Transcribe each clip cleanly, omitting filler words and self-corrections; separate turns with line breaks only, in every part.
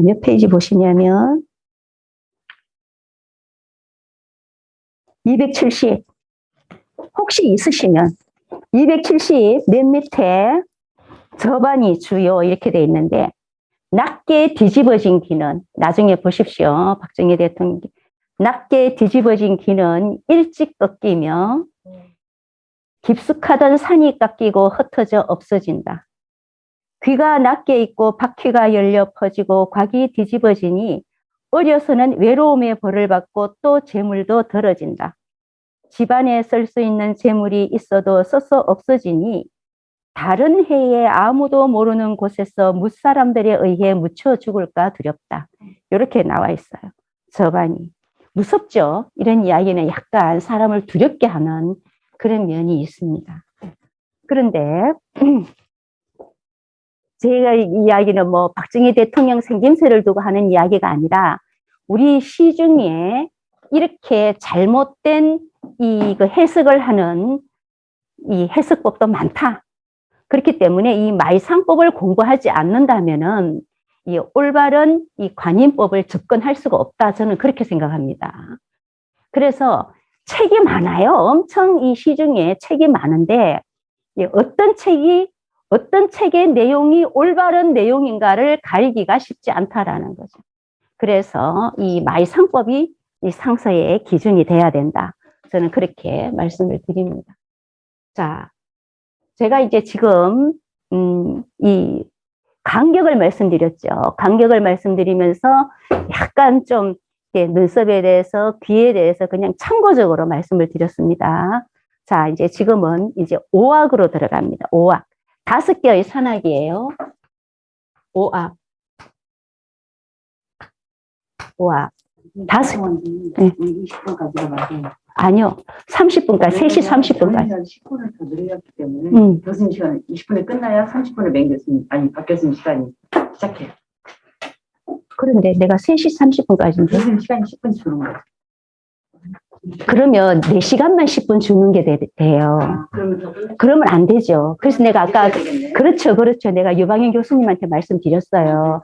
몇 페이지 보시냐면 270 혹시 있으시면 270 맨 밑에 저반이 주요 이렇게 돼 있는데 낮게 뒤집어진 귀는 나중에 보십시오. 박정희 대통령 낮게 뒤집어진 귀는 일찍 꺾이며 깊숙하던 산이 깎이고 흩어져 없어진다. 귀가 낮게 있고 바퀴가 열려 퍼지고 곽이 뒤집어지니 어려서는 외로움의 벌을 받고 또 재물도 덜어진다. 집안에 쓸 수 있는 재물이 있어도 써서 없어지니 다른 해에 아무도 모르는 곳에서 무사람들에 의해 묻혀 죽을까 두렵다. 이렇게 나와 있어요. 저반이. 무섭죠? 이런 이야기는 약간 사람을 두렵게 하는 그런 면이 있습니다. 그런데 제가 이야기는 뭐 박정희 대통령 생김새를 두고 하는 이야기가 아니라 우리 시중에 이렇게 잘못된 그 해석을 하는 이 해석법도 많다. 그렇기 때문에 이 말상법을 공부하지 않는다면은 이 올바른 이 관인법을 접근할 수가 없다. 저는 그렇게 생각합니다. 그래서 책이 많아요. 엄청 이 시중에 책이 많은데 어떤 책의 내용이 올바른 내용인가를 가리기가 쉽지 않다라는 거죠. 그래서 이 말상법이 이 상서의 기준이 돼야 된다. 저는 그렇게 말씀을 드립니다. 자, 제가 이제 지금 이 간격을 말씀드렸죠. 간격을 말씀드리면서 약간 좀 눈썹에 대해서, 귀에 대해서 그냥 참고적으로 말씀을 드렸습니다. 자, 이제 지금은 이제 5학으로 들어갑니다. 5학. 5개의 산학이에요. 5학. 5학. 5. 네. 20분까지가 맞아요. 아니요. 30분까지, 3시 30분까지.
10분을 더 늘렸기 때문에 교수님 시간은 20분에 끝나야 30분을 맹 교수님, 아니 박 교수님 시간이 시작해요.
그런데 내가 3시 30분까지인데.
교수님 시간이 10분 주는 거예요.
그러면 4시간만 10분 주는 게 돼요. 그러면 안 되죠. 그래서 내가 아까, 그렇죠. 내가 유방현 교수님한테 말씀드렸어요.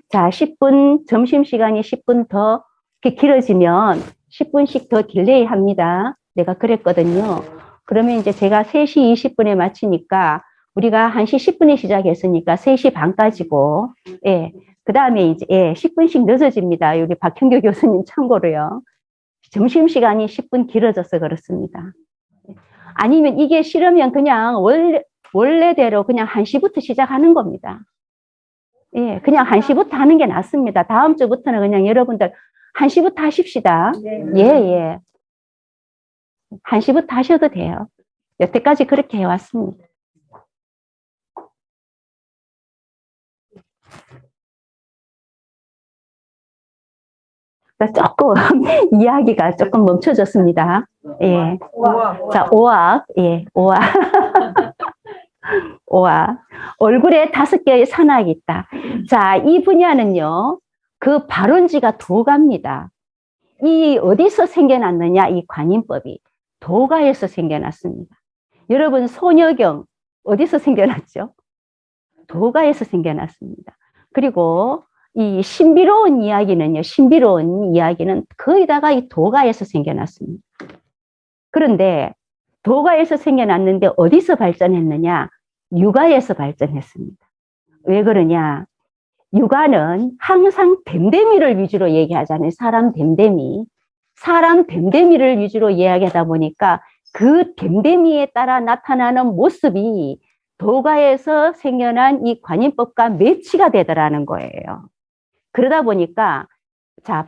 자, 10분, 점심시간이 10분 더 이렇게 길어지면 10분씩 더 딜레이 합니다. 내가 그랬거든요. 그러면 이제 제가 3시 20분에 마치니까 우리가 1시 10분에 시작했으니까 3시 반까지고, 예. 그 다음에 이제, 10분씩 늦어집니다. 우리 박형교 교수님 참고로요. 점심시간이 10분 길어져서 그렇습니다. 아니면 이게 싫으면 그냥 원래대로 그냥 1시부터 시작하는 겁니다. 예, 그냥 1시부터 하는 게 낫습니다. 다음 주부터는 그냥 여러분들 1시부터 하십시다. 예. 1시부터 하셔도 돼요. 여태까지 그렇게 해왔습니다. 조금 이야기가 조금 멈춰졌습니다. 예. 자, 5학. 예, 5학. 5학. 얼굴에 5개의 산학이 있다. 자, 이 분야는요, 그 발원지가 도가입니다. 이 어디서 생겨났느냐, 이 관인법이. 도가에서 생겨났습니다. 여러분, 소녀경, 어디서 생겨났죠? 도가에서 생겨났습니다. 그리고 이 신비로운 이야기는 거의 다가 이 도가에서 생겨났습니다. 그런데 도가에서 생겨났는데 어디서 발전했느냐? 육아에서 발전했습니다. 왜 그러냐? 육아는 항상 댐댐이를 위주로 얘기하잖아요. 사람 댐댐이를 위주로 이야기하다 보니까 그 댐댐이에 따라 나타나는 모습이 도가에서 생겨난 이 관인법과 매치가 되더라는 거예요. 그러다 보니까 자,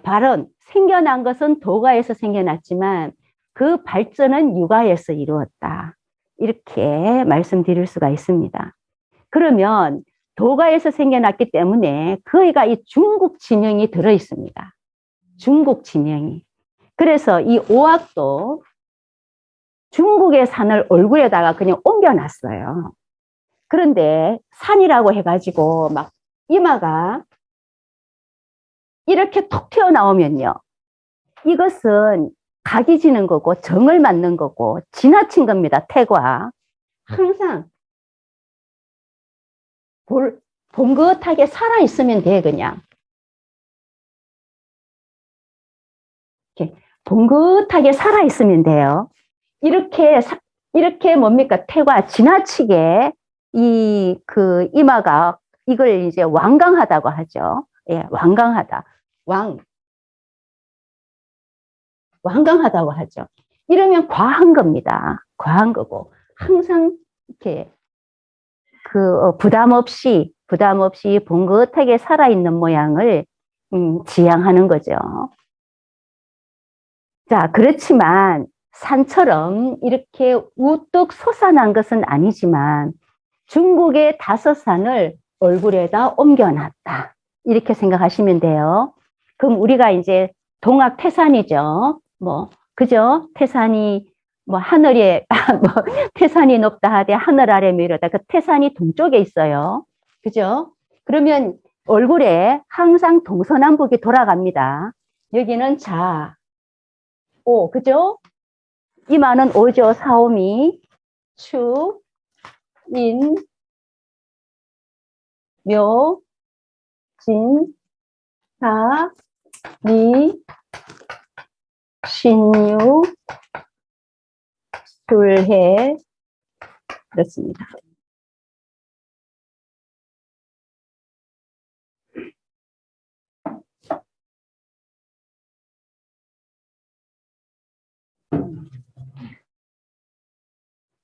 생겨난 것은 도가에서 생겨났지만 그 발전은 육아에서 이루었다. 이렇게 말씀드릴 수가 있습니다. 그러면 도가에서 생겨났기 때문에 그이가 이 중국 지명이 들어 있습니다. 중국 지명이. 그래서 이 5학도 중국의 산을 얼굴에다가 그냥 옮겨놨어요. 그런데 산이라고 해가지고 막 이마가 이렇게 톡 튀어나오면요. 이것은 각이 지는 거고 정을 맞는 거고 지나친 겁니다. 태과. 항상 봉긋하게 살아있으면 돼 그냥. 봉긋하게 살아있으면 돼요. 이렇게 뭡니까? 태가 지나치게 이마가 이걸 이제 완강하다고 하죠. 예, 완강하다. 완강하다고 하죠. 이러면 과한 겁니다. 과한 거고. 항상 이렇게 부담 없이 봉긋하게 살아있는 모양을 지향하는 거죠. 자, 그렇지만 산처럼 이렇게 우뚝 솟아난 것은 아니지만 중국의 5산을 얼굴에다 옮겨놨다. 이렇게 생각하시면 돼요. 그럼 우리가 이제 동학 태산이죠. 그죠? 태산이 하늘에 태산이 높다 하되 하늘 아래 이러다 그 태산이 동쪽에 있어요. 그죠? 그러면 얼굴에 항상 동서남북이 돌아갑니다. 여기는 자, 오, 그죠? 이마는 오죠. 사오미, 추, 인, 묘, 진, 사, 미, 신유, 둘해, 그렇습니다.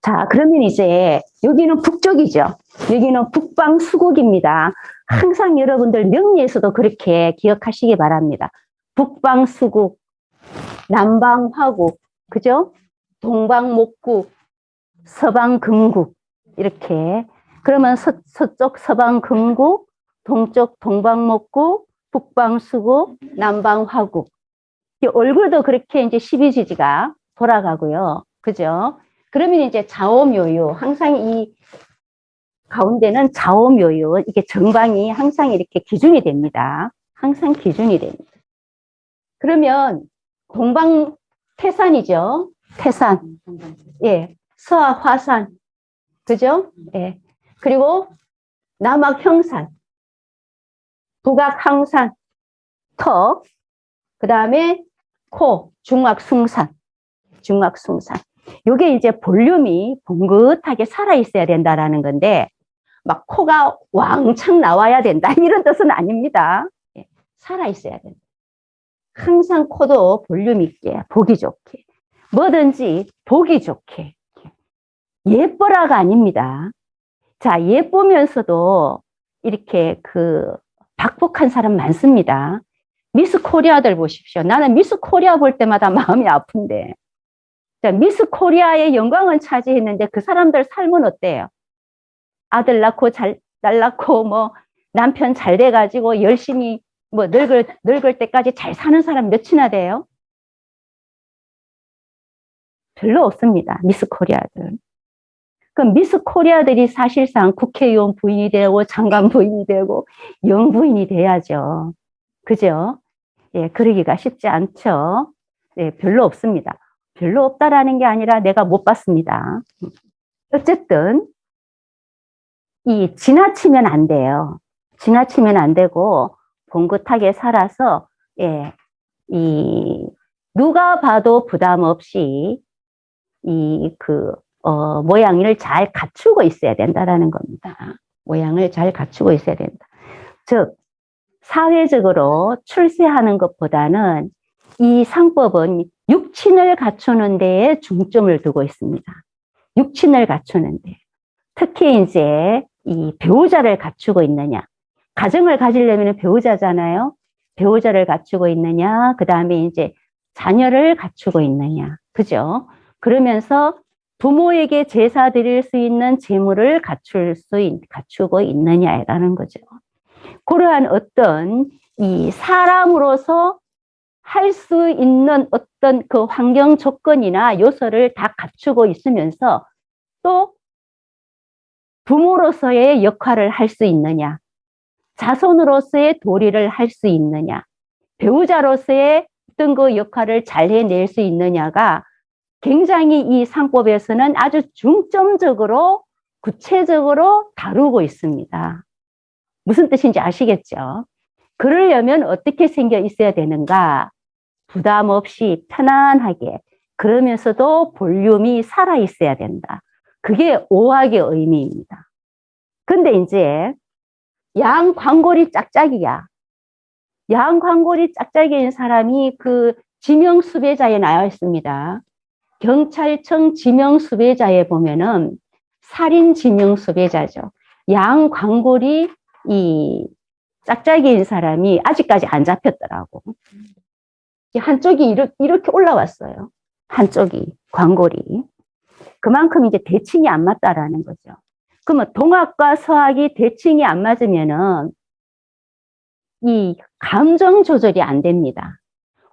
자, 그러면 이제 여기는 북쪽이죠. 여기는 북방수국입니다. 항상 여러분들 명리에서도 그렇게 기억하시기 바랍니다. 북방수국, 남방화국, 그죠? 동방목국, 서방금국 이렇게. 그러면 서쪽 서방금국, 동쪽 동방목국, 북방수국, 남방화국. 얼굴도 그렇게 이제 12지지가 돌아가고요. 그죠? 그러면 이제 좌오묘유, 항상 이 가운데는 좌오묘유, 이게 정방이 항상 이렇게 기준이 됩니다. 항상 기준이 됩니다. 그러면 동방 태산이죠. 태산. 예. 서화 화산. 그죠? 예. 그리고 남악 형산. 북악 항산. 턱. 그 다음에 코. 중악 숭산. 중악 숭산. 요게 이제 볼륨이 봉긋하게 살아있어야 된다라는 건데, 막 코가 왕창 나와야 된다. 이런 뜻은 아닙니다. 예. 살아있어야 된다. 항상 코도 볼륨 있게, 보기 좋게. 뭐든지 보기 좋게. 예뻐라가 아닙니다. 자, 예쁘면서도 이렇게 박복한 사람 많습니다. 미스 코리아들 보십시오. 나는 미스 코리아 볼 때마다 마음이 아픈데. 자, 미스 코리아의 영광은 차지했는데 그 사람들 삶은 어때요? 아들 낳고 딸 낳고 남편 잘 돼가지고 열심히 늙을 때까지 잘 사는 사람 몇이나 돼요? 별로 없습니다. 미스 코리아들. 그럼 미스 코리아들이 사실상 국회의원 부인이 되고 장관 부인이 되고 영부인이 돼야죠. 그죠? 예, 그러기가 쉽지 않죠. 예, 별로 없습니다. 별로 없다라는 게 아니라 내가 못 봤습니다. 어쨌든 지나치면 안 돼요. 지나치면 안 되고 봉긋하게 살아서 누가 봐도 부담 없이 모양을 잘 갖추고 있어야 된다라는 겁니다. 모양을 잘 갖추고 있어야 된다. 즉 사회적으로 출세하는 것보다는 이 상법은 육친을 갖추는 데에 중점을 두고 있습니다. 육친을 갖추는 데. 특히 이제 이 배우자를 갖추고 있느냐. 가정을 가지려면 배우자잖아요. 배우자를 갖추고 있느냐. 그 다음에 이제 자녀를 갖추고 있느냐. 그죠? 그러면서 부모에게 제사 드릴 수 있는 재물을 갖추고 있느냐라는 거죠. 그러한 어떤 이 사람으로서 할 수 있는 어떤 그 환경 조건이나 요소를 다 갖추고 있으면서 또 부모로서의 역할을 할 수 있느냐, 자손으로서의 도리를 할 수 있느냐, 배우자로서의 어떤 그 역할을 잘 해낼 수 있느냐가 굉장히 이 상법에서는 아주 중점적으로 구체적으로 다루고 있습니다. 무슨 뜻인지 아시겠죠? 그러려면 어떻게 생겨 있어야 되는가? 부담 없이 편안하게, 그러면서도 볼륨이 살아있어야 된다. 그게 오학의 의미입니다. 근데 이제 양광골이 짝짝이야. 양광골이 짝짝이인 사람이 그 지명수배자에 나와 있습니다. 경찰청 지명수배자에 보면은 살인 지명수배자죠. 양광골이 이 짝짝이인 사람이 아직까지 안 잡혔더라고. 한쪽이 이렇게 올라왔어요. 한쪽이, 광골이. 그만큼 이제 대칭이 안 맞다라는 거죠. 그러면 동학과 서학이 대칭이 안 맞으면은 이 감정 조절이 안 됩니다.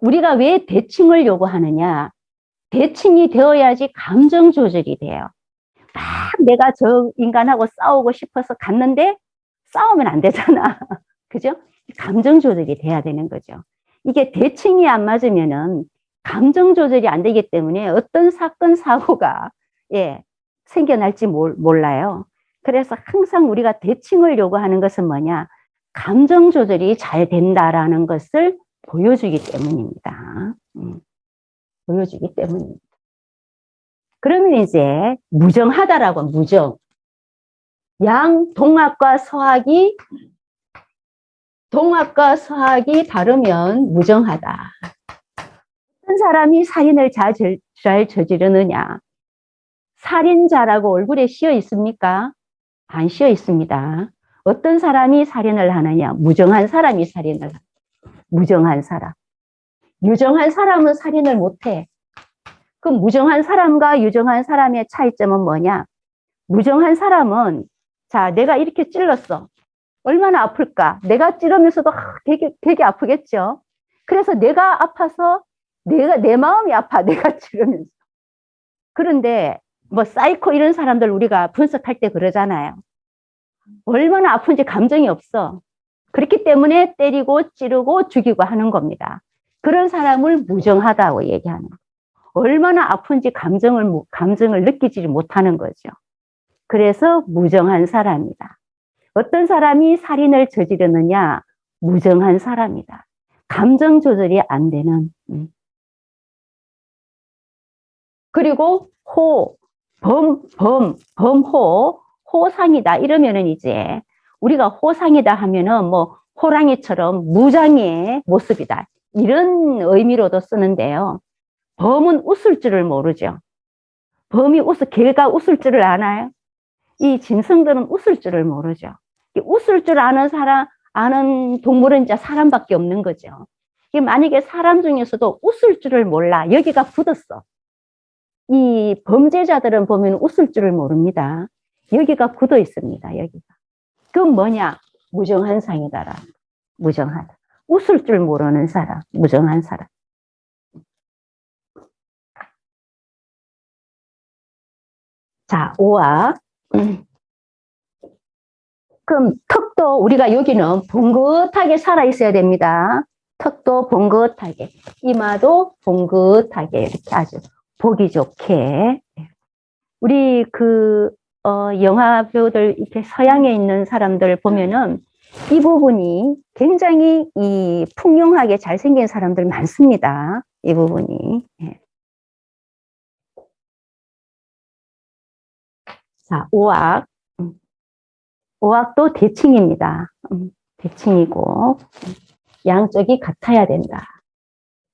우리가 왜 대칭을 요구하느냐? 대칭이 되어야지 감정 조절이 돼요. 막 내가 저 인간하고 싸우고 싶어서 갔는데 싸우면 안 되잖아. 그죠? 감정 조절이 돼야 되는 거죠. 이게 대칭이 안 맞으면은 감정 조절이 안 되기 때문에 어떤 사건, 사고가 생겨날지 몰라요. 그래서 항상 우리가 대칭을 요구하는 것은 뭐냐? 감정 조절이 잘 된다라는 것을 보여주기 때문입니다. 보여주기 때문입니다. 그러면 이제 무정하다라고, 무정. 동학과 서학이 다르면 무정하다. 어떤 사람이 살인을 잘 저지르느냐? 살인자라고 얼굴에 씌어 있습니까? 안 씌어 있습니다. 어떤 사람이 살인을 하느냐? 무정한 사람이 살인을 합니다. 무정한 사람. 유정한 사람은 살인을 못해. 그럼 무정한 사람과 유정한 사람의 차이점은 뭐냐? 무정한 사람은 자, 내가 이렇게 찔렀어. 얼마나 아플까? 내가 찌르면서도 되게 아프겠죠? 그래서 내가 아파서 내 마음이 아파. 내가 찌르면서. 그런데 뭐 사이코 이런 사람들 우리가 분석할 때 그러잖아요. 얼마나 아픈지 감정이 없어. 그렇기 때문에 때리고 찌르고 죽이고 하는 겁니다. 그런 사람을 무정하다고 얘기하는 거예요. 얼마나 아픈지 감정을 느끼지 못하는 거죠. 그래서 무정한 사람이다. 어떤 사람이 살인을 저지르느냐? 무정한 사람이다. 감정 조절이 안 되는. 그리고 호상이다. 이러면은 이제 우리가 호상이다 하면은 뭐 호랑이처럼 무장의 모습이다. 이런 의미로도 쓰는데요. 범은 웃을 줄을 모르죠. 개가 웃을 줄을 아나요? 이 짐승들은 웃을 줄을 모르죠. 웃을 줄 아는 동물은 이제 사람밖에 없는 거죠. 만약에 사람 중에서도 웃을 줄을 몰라. 여기가 굳었어. 이 범죄자들은 보면 웃을 줄을 모릅니다. 여기가 굳어 있습니다. 여기가. 그건 뭐냐? 무정한 상이다라. 무정하다. 웃을 줄 모르는 사람. 무정한 사람. 자, 5화. 그럼 턱도 우리가 여기는 봉긋하게 살아있어야 됩니다. 턱도 봉긋하게, 이마도 봉긋하게 이렇게 아주 보기 좋게. 우리 영화 배우들 이렇게 서양에 있는 사람들 보면은 이 부분이 굉장히 풍요하게 잘생긴 사람들 많습니다. 이 부분이. 자, 5학. 5학도 대칭입니다. 대칭이고 양쪽이 같아야 된다.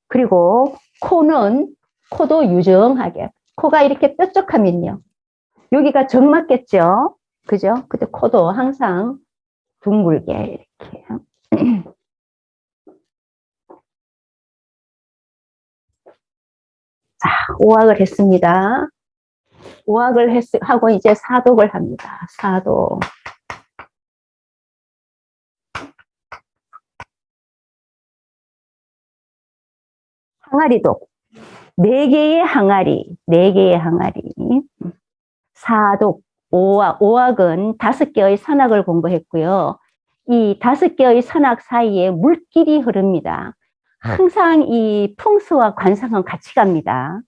그리고 코도 유정하게. 코가 이렇게 뾰족하면요. 여기가 정맞겠죠? 그죠? 근데 코도 항상 둥글게 이렇게. 자, 5학을 했습니다. 5학을 하고 이제 사독을 합니다. 사독. 항아리독. 4개의 항아리. 사독. 5학은 5개의 선악을 공부했고요. 이 5개의 선악 사이에 물길이 흐릅니다. 항상 이 풍수와 관상은 같이 갑니다.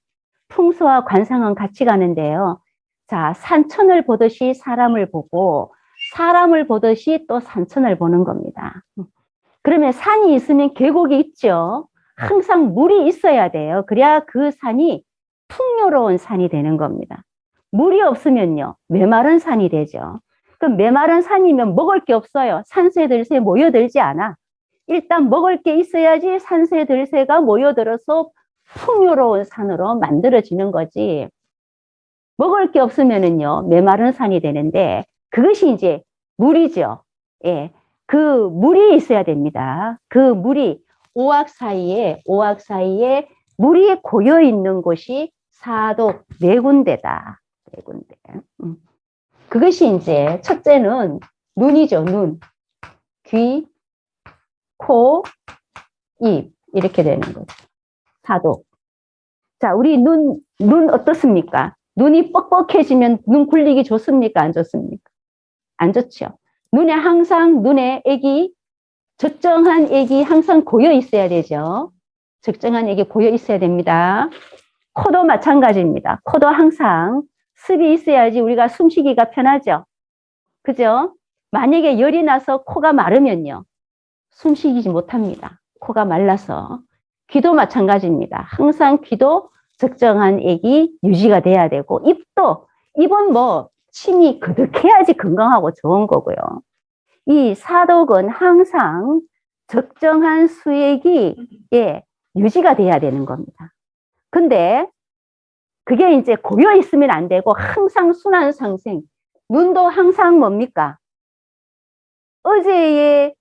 풍수와 관상은 같이 가는데요. 자, 산천을 보듯이 사람을 보고 사람을 보듯이 또 산천을 보는 겁니다. 그러면 산이 있으면 계곡이 있죠. 항상 물이 있어야 돼요. 그래야 그 산이 풍요로운 산이 되는 겁니다. 물이 없으면요, 메마른 산이 되죠. 그럼 메마른 산이면 먹을 게 없어요. 산새들새 모여들지 않아. 일단 먹을 게 있어야지 산새들새가 모여들어서 풍요로운 산으로 만들어지는 거지. 먹을 게 없으면은요, 메마른 산이 되는데, 그것이 이제 물이죠. 예. 그 물이 있어야 됩니다. 그 물이 오악 사이에 물이 고여 있는 곳이 사독 네 군데다. 네 군데. 그것이 이제 첫째는 눈이죠. 눈. 귀, 코, 입. 이렇게 되는 거죠. 사독. 자, 우리 눈 어떻습니까? 눈이 뻑뻑해지면 눈 굴리기 좋습니까? 안 좋습니까? 안 좋죠. 눈에 액이, 적정한 액이 항상 고여 있어야 되죠. 적정한 액이 고여 있어야 됩니다. 코도 마찬가지입니다. 코도 항상 습이 있어야지 우리가 숨쉬기가 편하죠. 그죠? 만약에 열이 나서 코가 마르면요, 숨쉬지 못합니다. 코가 말라서. 귀도 마찬가지입니다. 항상 귀도 적정한 액이 유지가 돼야 되고, 입은 뭐 침이 그득해야지 건강하고 좋은 거고요. 이 사독은 항상 적정한 수액이 유지가 돼야 되는 겁니다. 근데 그게 이제 고여 있으면 안 되고 항상 순환 상생. 눈도 항상 뭡니까? 어제의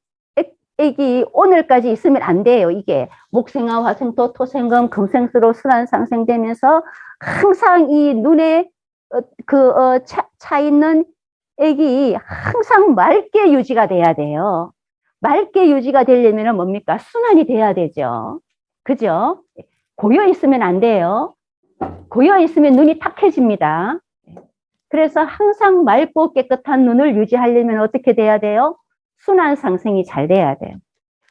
액이 오늘까지 있으면 안 돼요. 이게 목생화, 화생토, 토생금, 금생수로 순환 상생되면서 항상 이 눈에 차 있는 액이 항상 맑게 유지가 돼야 돼요. 맑게 유지가 되려면 뭡니까? 순환이 돼야 되죠. 그죠? 고여 있으면 안 돼요. 고여 있으면 눈이 탁해집니다. 그래서 항상 맑고 깨끗한 눈을 유지하려면 어떻게 돼야 돼요? 순환 상생이 잘 돼야 돼요.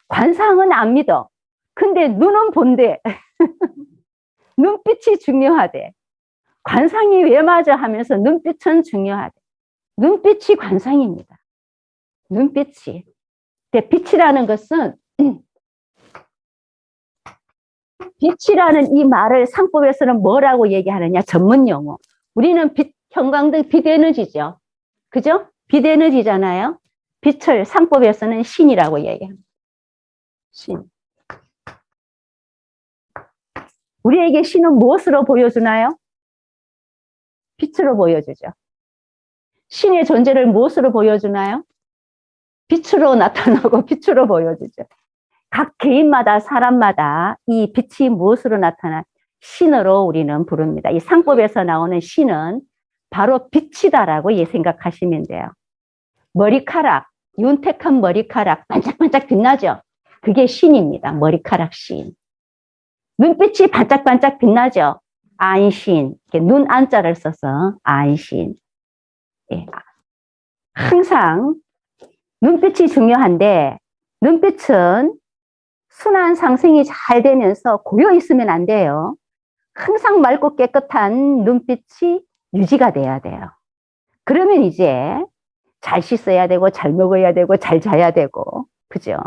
관상은 안 믿어. 근데 눈은 본대. 눈빛이 중요하대. 관상이 왜 맞아 하면서 눈빛은 중요하대. 눈빛이 관상입니다. 눈빛이. 근데 빛이라는 것은, 빛이라는 이 말을 상법에서는 뭐라고 얘기하느냐? 전문 용어. 우리는 형광등 빛에너지죠. 그죠? 빛에너지잖아요. 빛을 상법에서는 신이라고 얘기합니다. 신. 우리에게 신은 무엇으로 보여주나요? 빛으로 보여주죠. 신의 존재를 무엇으로 보여주나요? 빛으로 나타나고 빛으로 보여주죠. 각 개인마다 사람마다 이 빛이 무엇으로 나타나? 신으로 우리는 부릅니다. 이 상법에서 나오는 신은 바로 빛이다라고 생각하시면 돼요. 머리카락, 윤택한 머리카락 반짝반짝 빛나죠? 그게 신입니다. 머리카락 신. 눈빛이 반짝반짝 빛나죠? 안신. 눈 안자를 써서 안신. 예. 항상 눈빛이 중요한데, 눈빛은 순환 상생이 잘 되면서 고여 있으면 안 돼요. 항상 맑고 깨끗한 눈빛이 유지가 돼야 돼요. 그러면 이제 잘 씻어야 되고, 잘 먹어야 되고, 잘 자야 되고, 그죠?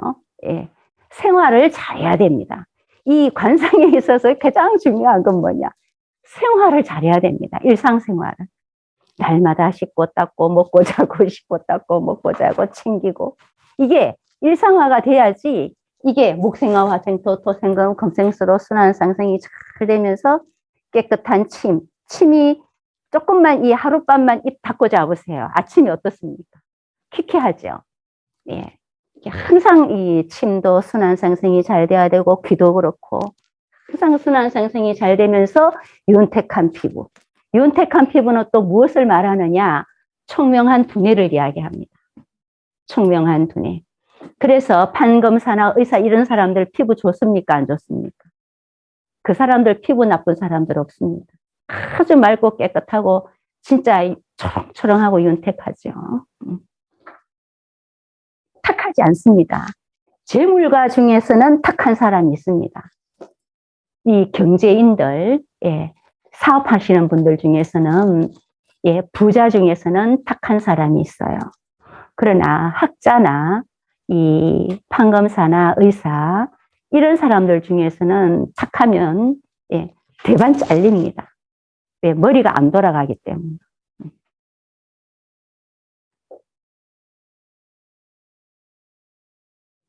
예. 생활을 잘해야 됩니다. 이 관상에 있어서 가장 중요한 건 뭐냐? 생활을 잘해야 됩니다. 일상생활을. 날마다 씻고 닦고 먹고 자고 씻고 닦고 먹고 자고 챙기고. 이게 일상화가 돼야지 이게 목생화, 화생토, 토생금, 금생수로 순환 상생이 잘 되면서 깨끗한 침이 조금만 이 하룻밤만 입 닫고 자보세요. 아침이 어떻습니까? 퀴퀴하죠. 예. 항상 이 침도 순환 상생이 잘 돼야 되고, 귀도 그렇고, 항상 순환 상생이 잘 되면서 윤택한 피부. 윤택한 피부는 또 무엇을 말하느냐? 총명한 두뇌를 이야기합니다. 총명한 두뇌. 그래서 판검사나 의사 이런 사람들 피부 좋습니까? 안 좋습니까? 그 사람들 피부 나쁜 사람들 없습니다. 아주 맑고 깨끗하고 진짜 초롱초롱하고 윤택하죠. 탁하지 않습니다. 재물가 중에서는 탁한 사람이 있습니다. 이 경제인들, 사업하시는 분들 중에서는, 부자 중에서는 탁한 사람이 있어요. 그러나 학자나 이 판검사나 의사 이런 사람들 중에서는 착하면 예, 대반 잘립니다. 예, 머리가 안 돌아가기 때문에.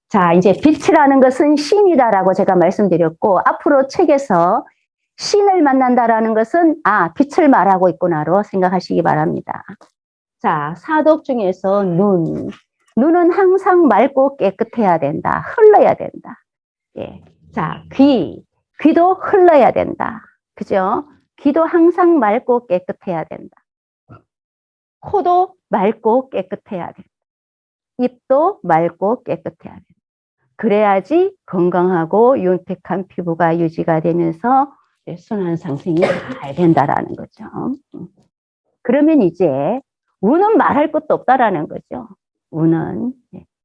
자, 이제 빛이라는 것은 신이다라고 제가 말씀드렸고, 앞으로 책에서 신을 만난다라는 것은, 아, 빛을 말하고 있구나로 생각하시기 바랍니다. 자, 사독 중에서 눈. 눈은 항상 맑고 깨끗해야 된다. 흘러야 된다. 예. 자, 귀. 귀도 흘러야 된다. 그죠? 귀도 항상 맑고 깨끗해야 된다. 코도 맑고 깨끗해야 된다. 입도 맑고 깨끗해야 된다. 그래야지 건강하고 윤택한 피부가 유지가 되면서 순환 상승이 잘 된다라는 거죠. 그러면 이제 운은 말할 것도 없다라는 거죠. 운은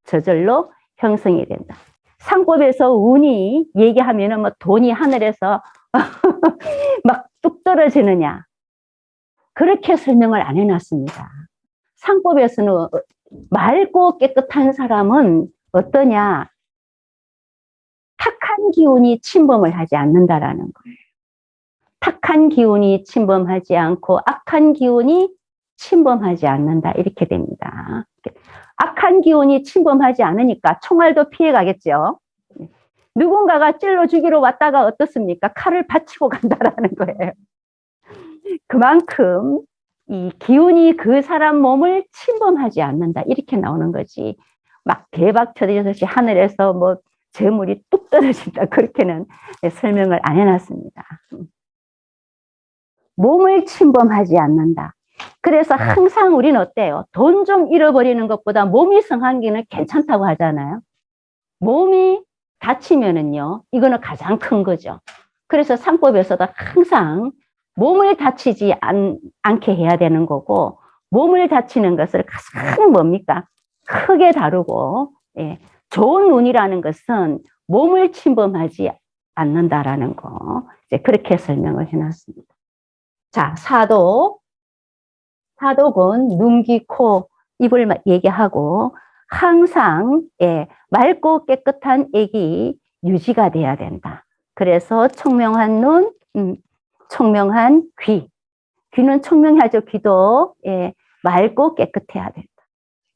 저절로 형성이 된다. 상법에서 운이 얘기하면은 뭐 돈이 하늘에서 막 뚝 떨어지느냐. 그렇게 설명을 안 해놨습니다. 상법에서는 맑고 깨끗한 사람은 어떠냐. 탁한 기운이 침범을 하지 않는다라는 거예요. 탁한 기운이 침범하지 않고 악한 기운이 침범하지 않는다. 이렇게 됩니다. 악한 기운이 침범하지 않으니까 총알도 피해가겠죠. 누군가가 찔러 주기로 왔다가 어떻습니까? 칼을 받치고 간다라는 거예요. 그만큼 이 기운이 그 사람 몸을 침범하지 않는다. 이렇게 나오는 거지. 막 대박 터지듯이 하늘에서 뭐 재물이 뚝 떨어진다. 그렇게는 설명을 안 해놨습니다. 몸을 침범하지 않는다. 그래서 항상 우리는 어때요? 돈 좀 잃어버리는 것보다 몸이 성한 게는 괜찮다고 하잖아요. 몸이 다치면은요, 이거는 가장 큰 거죠. 그래서 상법에서도 항상 몸을 다치지 않게 해야 되는 거고, 몸을 다치는 것을 가장 뭡니까? 크게 다루고, 예, 좋은 운이라는 것은 몸을 침범하지 않는다라는 거, 이제 그렇게 설명을 해놨습니다. 자, 사독. 사독은 눈, 귀, 코, 입을 얘기하고 항상 예, 맑고 깨끗한 액이 유지가 돼야 된다. 그래서 총명한 눈, 총명한 귀. 귀는 총명하죠. 귀도 예, 맑고 깨끗해야 된다.